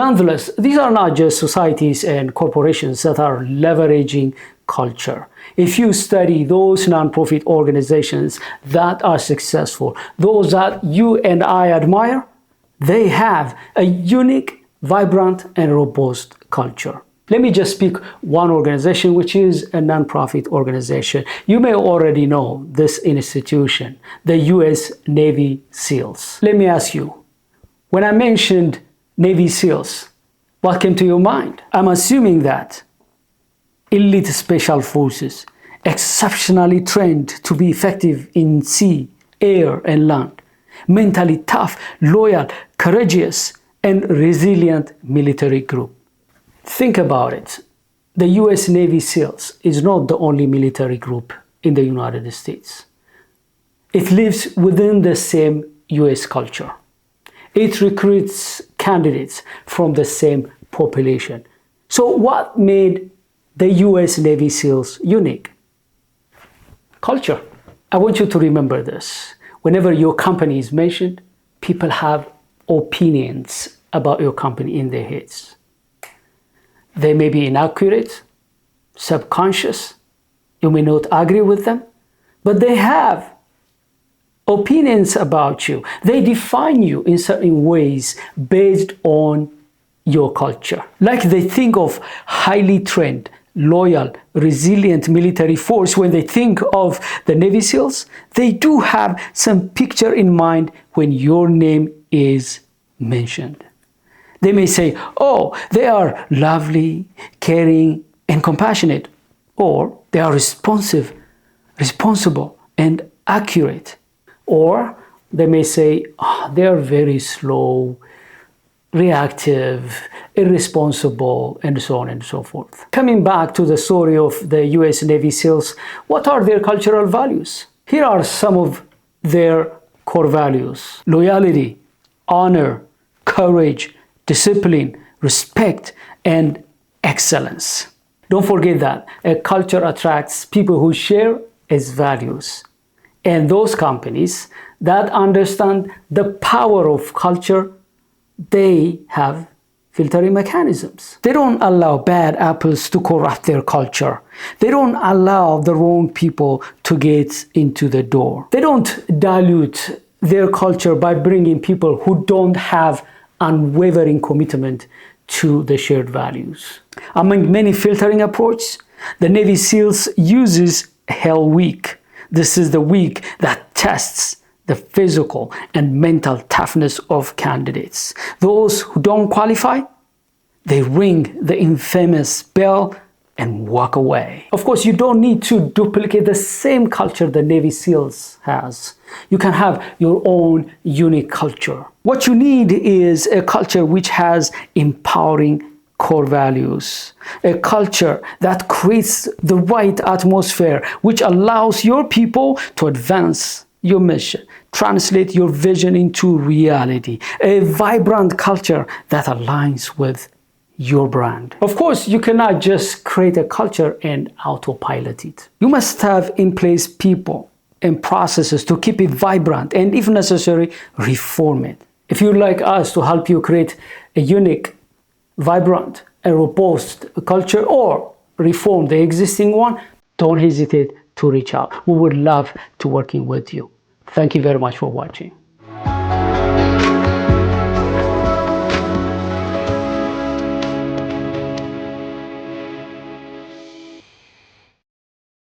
Nonetheless, these are not just societies and corporations that are leveraging culture. If you study those nonprofit organizations that are successful, those that you and I admire, they have a unique, vibrant, and robust culture. Let me just pick one organization, which is a nonprofit organization. You may already know this institution, the U.S. Navy SEALs. Let me ask you, when I mentioned Navy SEALs, what came to your mind? I'm assuming that elite special forces, exceptionally trained to be effective in sea, air, and land, mentally tough, loyal, courageous, and resilient military group. Think about it. The U.S. Navy SEALs is not the only military group in the United States. It lives within the same U.S. culture. It recruits candidates from the same population. So what made the U.S. Navy SEALs unique? Culture. I want you to remember this. Whenever your company is mentioned, people have opinions about your company in their heads. They may be inaccurate, subconscious. You may not agree with them, but they have opinions about you. They define you in certain ways based on your culture. Like they think of highly trained, loyal, resilient military force. When they think of the Navy SEALs, they do have some picture in mind when your name is mentioned. They may say, oh, they are lovely, caring, and compassionate, or they are responsive, responsible, and accurate. Or they may say, oh, they are very slow, reactive, irresponsible, and so on and so forth. Coming back to the story of the U.S. Navy SEALs, what are their cultural values? Here are some of their core values: loyalty, honor, courage, discipline, respect, and excellence. Don't forget that a culture attracts people who share its values. And those companies that understand the power of culture, they have filtering mechanisms. They don't allow bad apples to corrupt their culture. They don't allow the wrong people to get into the door. They don't dilute their culture by bringing people who don't have unwavering commitment to the shared values. Among many filtering approaches, the Navy SEALs uses Hell Week. This is the week that tests the physical and mental toughness of candidates. Those who don't qualify, they ring the infamous bell and walk away. Of course, you don't need to duplicate the same culture the Navy SEALs has. You can have your own unique culture. What you need is a culture which has empowering core values, a culture that creates the right atmosphere, which allows your people to advance your mission, translate your vision into reality, a vibrant culture that aligns with your brand. Of course, you cannot just create a culture and autopilot it. You must have in place people and processes to keep it vibrant and, if necessary, reform it. If you'd like us to help you create a unique, vibrant, and robust culture or reform the existing one, don't hesitate to reach out. We would love to working with you. Thank you very much for watching.